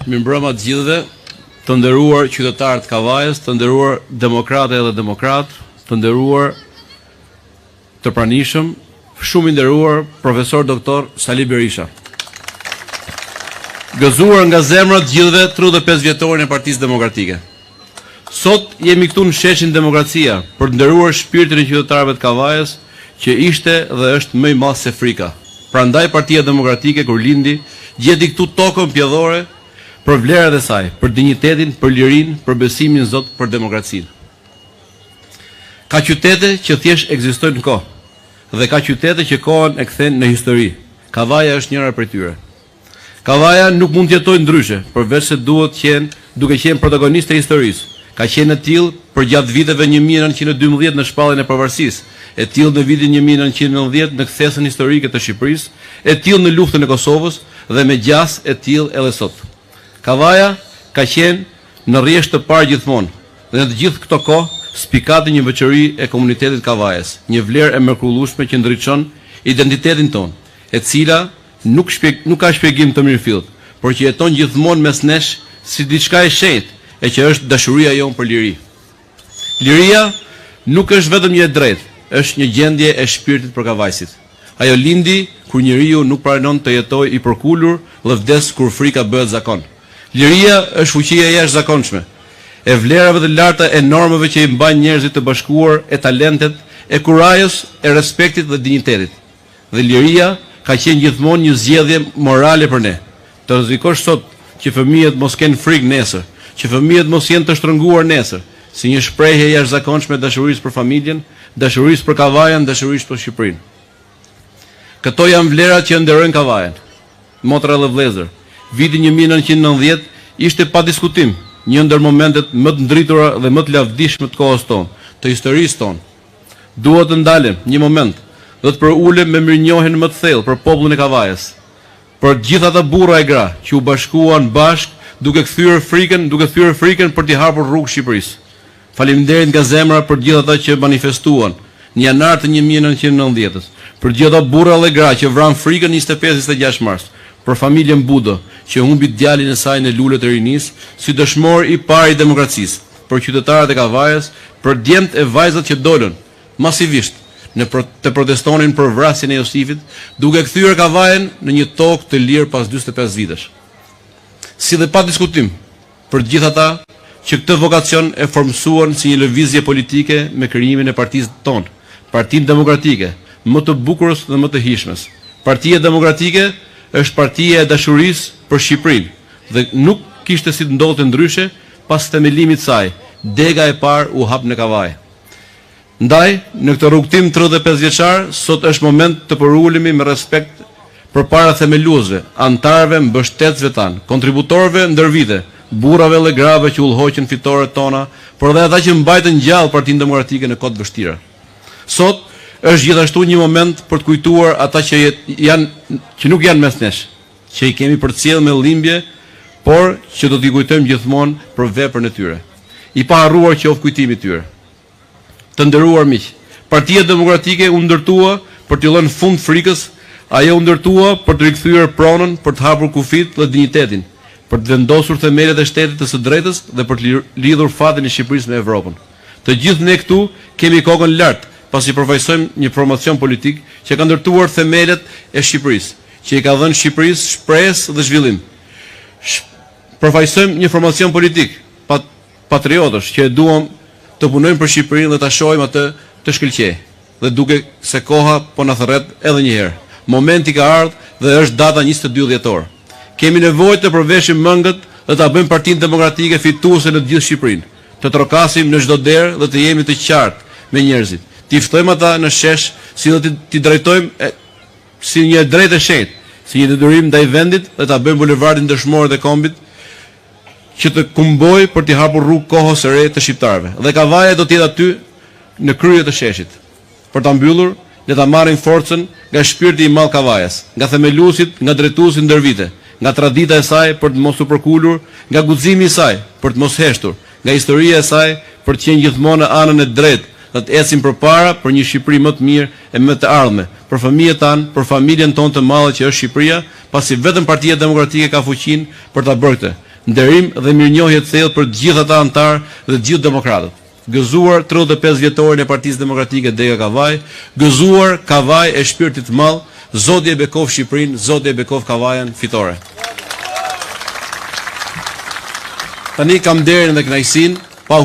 Mirëmbrëma të gjithëve, të nderuar qytetarë të Kavajës, të nderuar demokrate dhe demokrat, të nderuar të pranishëm, shumë i nderuar profesor doktor Sali Berisha. Gëzuar nga zemra të gjithëve 35 vjetorin e Partisë Demokratike. Sot jemi këtu në sheshin Demokracia për të nderuar shpirtin e qytetarëve të Kavajës, që ishte dhe është më i madh se frika. Prandaj Partia Demokratike kur lindi, gjeti këtu tokën pjedhore për vlerat e saj, për dinjitetin, për lirinë, për besimin në Zot, për demokracinë. Ka qytete që thjesht ekzistojnë në kohë, dhe ka qytete që kohën e kthen në histori. Kavaja është njëra prej tyre. Kavaja nuk mund të jetojë ndryshe, përveç se duhet të qenë duke qenë protagoniste e historisë. Ka qenë e tillë për gjatë viteve 1912 në shpalljen e pavarësisë, e tillë në vitin 1990 në kthesën historike të Shqipërisë, e tillë në luftën e Kosovës dhe me gjas e tillë edhe sot. Kavaja ka qenë në rrjesh të parë gjithmonë, dhe në të gjithë këto kohë spikati një veçori e komunitetit Kavajës, një vlerë e mrekullueshme që ndriçon identitetin tonë, e cila nuk ka shpjegim të mirëfillt, por që jeton gjithmonë mes nesh si diçka e shenjtë, e që është dashuria jonë për liri. Liria nuk është vetëm një e drejtë, është një gjendje e shpirtit për Kavajësit. Ajo lindi kur njeriu nuk pranon të jetojë i përkulur dhe vdes kur frika bëhet zakon. Liria është fuqia e jashtëzakonshme, e vlerave të larta e normave që i mbajnë njerëzit të bashkuar, e talentet, e kurajës, e respektit dhe dinjitetit. Dhe liria ka qenë gjithmonë një zgjedhje morale për ne. Të rrezikosh sot që fëmijët mos kenë frikë nesër, që fëmijët mos jenë të shtrënguar nesër, si një shprehje e jashtëzakonshme dashurisë për familjen, dashurisë për Kavajën, dashurisë për Shqipërinë. Këto janë vlerat që nderojnë Kavajën. Motra dhe vëllezër, viti 1990 ishte pa diskutim një ndër momentet më të ndritura dhe më të lavdishme të kohës tonë, të historisë tonë. Duhet të ndalem një moment dhe të përulem me mirënjohjen më të thellë për popullin e Kavajës, për gjithë ata burra e gra që u bashkuan bashk duke thyer frikën për t'i hapur rrugë Shqipërisë. Faleminderit nga zemra për gjithë ata që manifestuan në janar të 1990-s, për gjithë ata burra dhe gra që vran frikën 25-26 mars, për familjen Budo që humbi djalin e saj në lulet e rinisë si dëshmor i parë i demokracisë, për qytetarët e Kavajës, për djemt e vajzat që dolën masivisht të protestonin për vrasjen e Josifit, duke kthyer Kavajën në një tokë të lirë pas 45 vitesh. Si dhe pa diskutim për gjithë ata që këtë vokacion e formësuan si një lëvizje politike me krijimin e partisë tonë, Partinë Demokratike, më të bukurës dhe më të hishmes. Partia Demokratike është partia e dashurisë për Shqipërinë dhe nuk kishte si të ndodhte ndryshe pas themelimit saj. Dega e parë u hap në Kavaj. Ndaj, në këtë rrugtim 35 vjeçar, sot është moment të përulemi me respekt përpara themeluesve, antarëve, mbështetësve tan, kontributorëve ndër vite, burrave dhe grave që udhëhoqën fitoret tona, por edhe ata që mbajtën gjallë Partinë Demokratike në kohë të vështira. Sot është gjithashtu një moment për të kujtuar ata që nuk janë mes nesh, që i kemi përcjell me dhimbje, por që do t'i kujtojmë gjithmonë për veprën e tyre. I pa harruar qoftë kujtimi i tyre. Të nderuar miq, Partia Demokratike u ndërtua për t'i lënë fund frikës, ajo u ndërtua për të rikthyer pronën, për të hapur kufit dhe dinjitetin, për të vendosur themelet e shtetit të së drejtës dhe për të lidhur fatin e Shqipërisë me Evropën. Të gjithë ne këtu kemi kokën lart, pasi përfaqësojmë një formacion politik që ka ndërtuar themelet e Shqipërisë, që i ka dhënë Shqipërisë shpresë dhe zhvillim. Përfaqësojmë një formacion politik patriotësh që e duam të punojmë për Shqipërinë dhe ta shohim atë të shkëlqej. Dhe duke se koha po na thërret edhe një herë. Momenti ka ardhur dhe është data 22 dhjetor. Kemi nevojë të përveshim mëngët dhe ta bëjmë Partinë Demokratike fituese në të gjithë Shqipërinë. Të trokasim në çdo derë dhe të jemi të qartë me njerëzit. T'i ftojmë ata në shesh, si do t'i drejtojmë si një drejtë e shenjtë, si një detyrim ndaj vendit dhe ta bëjmë bulevardin dëshmor të kombit që të kumboj për t'i hapur rrugë kohës së re të shqiptarëve. Dhe Kavaja do të jetë aty në krye të sheshit. Për ta mbyllur, le ta marrim forcën nga shpirti i madh Kavajës, nga themeluesit, nga drejtuesi ndër vite, nga tradita e saj për të mos u përkulur, nga guximi i saj për të mos heshtur, nga historia e saj për të qenë gjithmonë në anën e drejtë, dhe të ecim përpara për një Shqipëri më të mirë e më të ardhme, për fëmijët tanë, për familjen tonë të madhe që është Shqipëria, pasi vetëm Partia Demokratike ka fuqinë për ta bërë këtë. nderim dhe mirënjohje të thellë për të gjithë ata anëtarë dhe të gjithë demokratët. Gëzuar 35 vjetorin e Partisë Demokratike Dega Kavaj, gëzuar Kavaj e shpirtit të madh, Zoti e bekov Shqipërinë, Zoti e bekov Kavajën, fitore. Tani kam nderin dhe kënaqësinë pa